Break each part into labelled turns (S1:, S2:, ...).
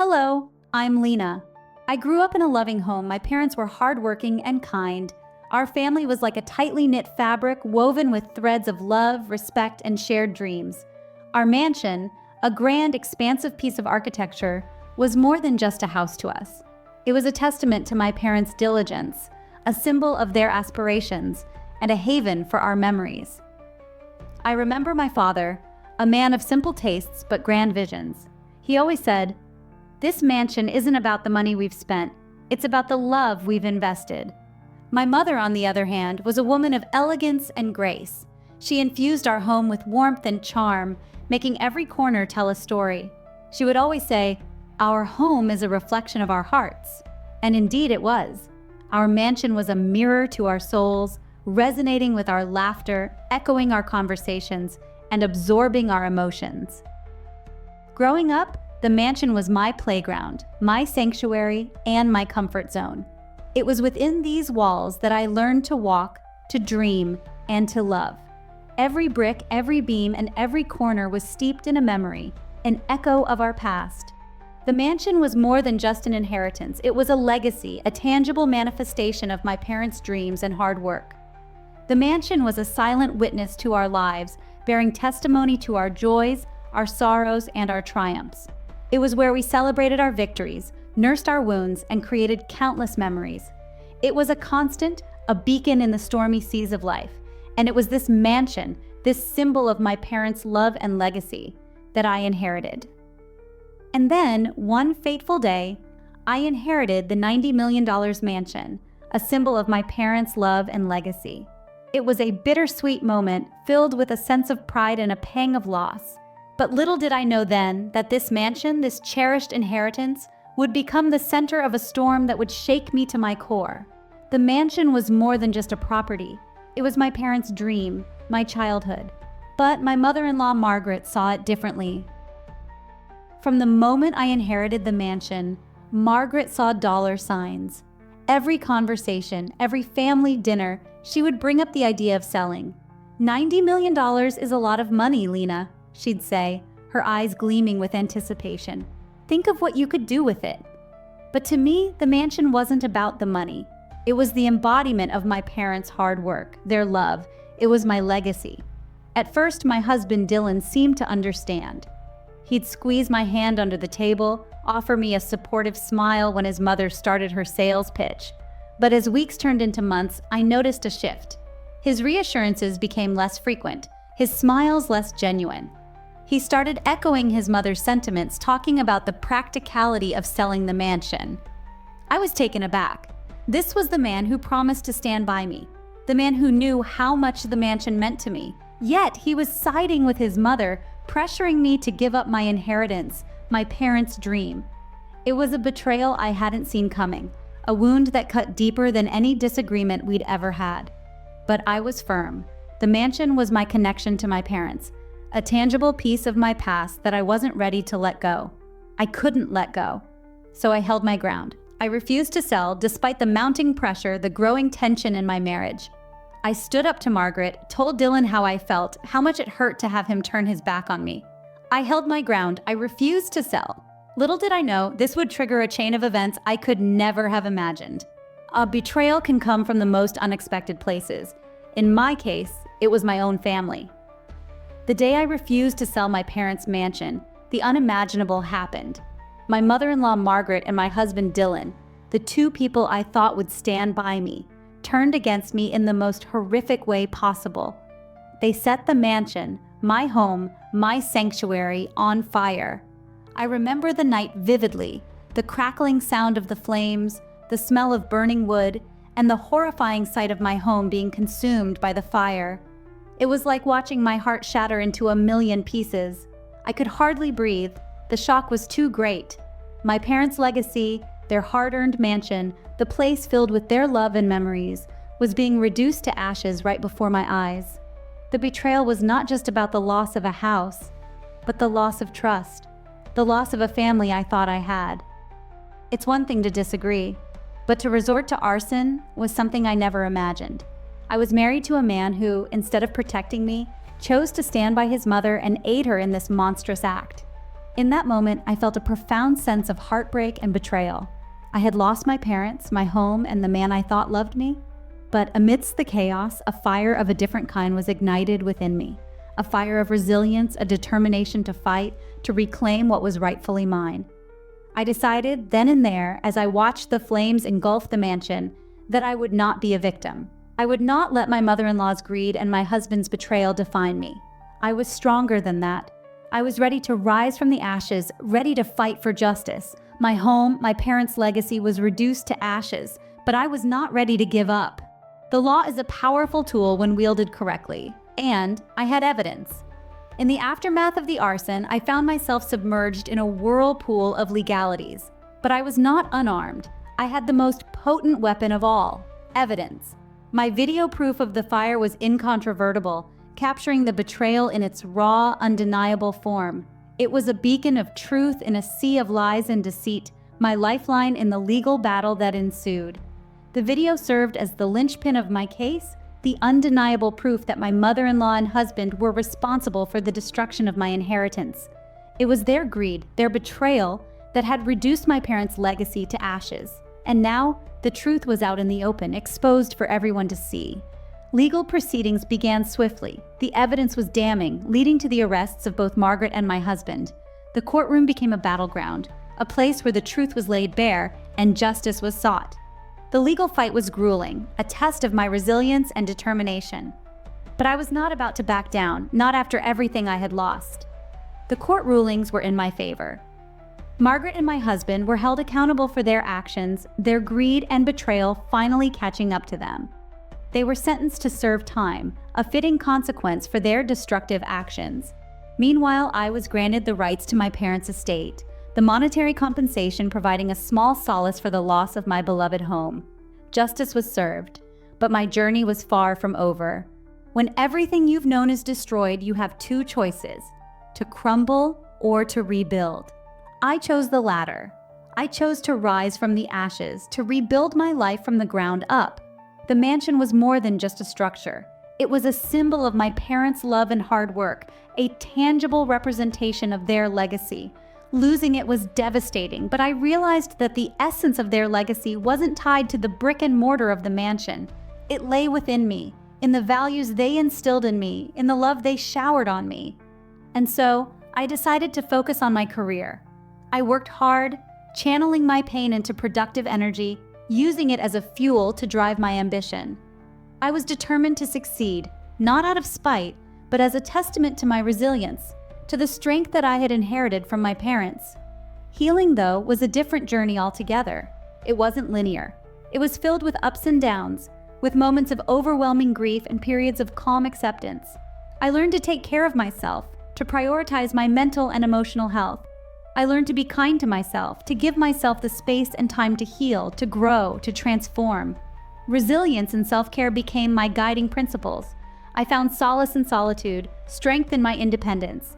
S1: Hello, I'm Lena. I grew up in a loving home. My parents were hardworking and kind. Our family was like a tightly knit fabric woven with threads of love, respect, and shared dreams. Our mansion, a grand, expansive piece of architecture, was more than just a house to us. It was a testament to my parents' diligence, a symbol of their aspirations, and a haven for our memories. I remember my father, a man of simple tastes but grand visions. He always said, "This mansion isn't about the money we've spent, it's about the love we've invested." My mother, on the other hand, was a woman of elegance and grace. She infused our home with warmth and charm, making every corner tell a story. She would always say, "Our home is a reflection of our hearts." And indeed it was. Our mansion was a mirror to our souls, resonating with our laughter, echoing our conversations, and absorbing our emotions. Growing up, the mansion was my playground, my sanctuary, and my comfort zone. It was within these walls that I learned to walk, to dream, and to love. Every brick, every beam, and every corner was steeped in a memory, an echo of our past. The mansion was more than just an inheritance. It was a legacy, a tangible manifestation of my parents' dreams and hard work. The mansion was a silent witness to our lives, bearing testimony to our joys, our sorrows, and our triumphs. It was where we celebrated our victories, nursed our wounds, and created countless memories. It was a constant, a beacon in the stormy seas of life. And it was this mansion, this symbol of my parents' love and legacy, that I inherited. And then, one fateful day, I inherited the $90 million mansion, a symbol of my parents' love and legacy. It was a bittersweet moment filled with a sense of pride and a pang of loss. But little did I know then that this mansion, this cherished inheritance, would become the center of a storm that would shake me to my core. The mansion was more than just a property. It was my parents' dream, my childhood. But my mother-in-law Margaret saw it differently. From the moment I inherited the mansion, Margaret saw dollar signs. Every conversation, every family dinner, she would bring up the idea of selling. $90 million is a lot of money, Lena, she'd say, her eyes gleaming with anticipation. Think of what you could do with it. But to me, the mansion wasn't about the money. It was the embodiment of my parents' hard work, their love. It was my legacy. At first, my husband Dylan seemed to understand. He'd squeeze my hand under the table, offer me a supportive smile when his mother started her sales pitch. But as weeks turned into months, I noticed a shift. His reassurances became less frequent, his smiles less genuine. He started echoing his mother's sentiments, talking about the practicality of selling the mansion. I was taken aback. This was the man who promised to stand by me, the man who knew how much the mansion meant to me. Yet he was siding with his mother, pressuring me to give up my inheritance, my parents' dream. It was a betrayal I hadn't seen coming, a wound that cut deeper than any disagreement we'd ever had. But I was firm. The mansion was my connection to my parents, a tangible piece of my past that I wasn't ready to let go. I couldn't let go. So I held my ground. I refused to sell despite the mounting pressure, the growing tension in my marriage. I stood up to Margaret, told Dylan how I felt, how much it hurt to have him turn his back on me. I held my ground. I refused to sell. Little did I know this would trigger a chain of events I could never have imagined. A betrayal can come from the most unexpected places. In my case, it was my own family. The day I refused to sell my parents' mansion, the unimaginable happened. My mother-in-law Margaret and my husband Dylan, the two people I thought would stand by me, turned against me in the most horrific way possible. They set the mansion, my home, my sanctuary, on fire. I remember the night vividly, the crackling sound of the flames, the smell of burning wood, and the horrifying sight of my home being consumed by the fire. It was like watching my heart shatter into a million pieces. I could hardly breathe. The shock was too great. My parents' legacy, their hard-earned mansion, the place filled with their love and memories, was being reduced to ashes right before my eyes. The betrayal was not just about the loss of a house, but the loss of trust, the loss of a family I thought I had. It's one thing to disagree, but to resort to arson was something I never imagined. I was married to a man who, instead of protecting me, chose to stand by his mother and aid her in this monstrous act. In that moment, I felt a profound sense of heartbreak and betrayal. I had lost my parents, my home, and the man I thought loved me. But amidst the chaos, a fire of a different kind was ignited within me. A fire of resilience, a determination to fight, to reclaim what was rightfully mine. I decided then and there, as I watched the flames engulf the mansion, that I would not be a victim. I would not let my mother-in-law's greed and my husband's betrayal define me. I was stronger than that. I was ready to rise from the ashes, ready to fight for justice. My home, my parents' legacy was reduced to ashes, but I was not ready to give up. The law is a powerful tool when wielded correctly, and I had evidence. In the aftermath of the arson, I found myself submerged in a whirlpool of legalities. But I was not unarmed. I had the most potent weapon of all, evidence. My video proof of the fire was incontrovertible, capturing the betrayal in its raw, undeniable form. It was a beacon of truth in a sea of lies and deceit, my lifeline in the legal battle that ensued. The video served as the linchpin of my case, the undeniable proof that my mother-in-law and husband were responsible for the destruction of my inheritance. It was their greed, their betrayal, that had reduced my parents' legacy to ashes. And now, the truth was out in the open, exposed for everyone to see. Legal proceedings began swiftly. The evidence was damning, leading to the arrests of both Margaret and my husband. The courtroom became a battleground, a place where the truth was laid bare and justice was sought. The legal fight was grueling, a test of my resilience and determination. But I was not about to back down, not after everything I had lost. The court rulings were in my favor. Margaret and my husband were held accountable for their actions, their greed and betrayal finally catching up to them. They were sentenced to serve time, a fitting consequence for their destructive actions. Meanwhile, I was granted the rights to my parents' estate, the monetary compensation providing a small solace for the loss of my beloved home. Justice was served, but my journey was far from over. When everything you've known is destroyed, you have two choices: to crumble or to rebuild. I chose the latter. I chose to rise from the ashes, to rebuild my life from the ground up. The mansion was more than just a structure. It was a symbol of my parents' love and hard work, a tangible representation of their legacy. Losing it was devastating, but I realized that the essence of their legacy wasn't tied to the brick and mortar of the mansion. It lay within me, in the values they instilled in me, in the love they showered on me. And so, I decided to focus on my career. I worked hard, channeling my pain into productive energy, using it as a fuel to drive my ambition. I was determined to succeed, not out of spite, but as a testament to my resilience, to the strength that I had inherited from my parents. Healing, though, was a different journey altogether. It wasn't linear. It was filled with ups and downs, with moments of overwhelming grief and periods of calm acceptance. I learned to take care of myself, to prioritize my mental and emotional health. I learned to be kind to myself, to give myself the space and time to heal, to grow, to transform. Resilience and self-care became my guiding principles. I found solace in solitude, strength in my independence.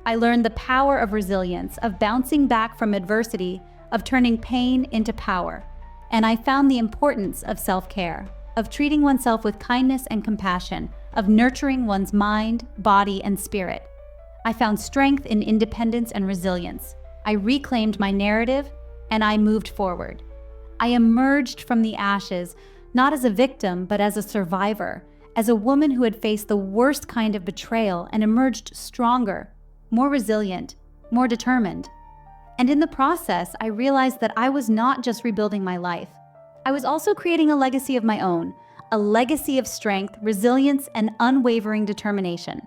S1: I learned the power of resilience, of bouncing back from adversity, of turning pain into power. And I found the importance of self-care, of treating oneself with kindness and compassion, of nurturing one's mind, body, and spirit. I found strength in independence and resilience. I reclaimed my narrative, and I moved forward. I emerged from the ashes, not as a victim, but as a survivor, as a woman who had faced the worst kind of betrayal and emerged stronger, more resilient, more determined. And in the process, I realized that I was not just rebuilding my life. I was also creating a legacy of my own, a legacy of strength, resilience, and unwavering determination.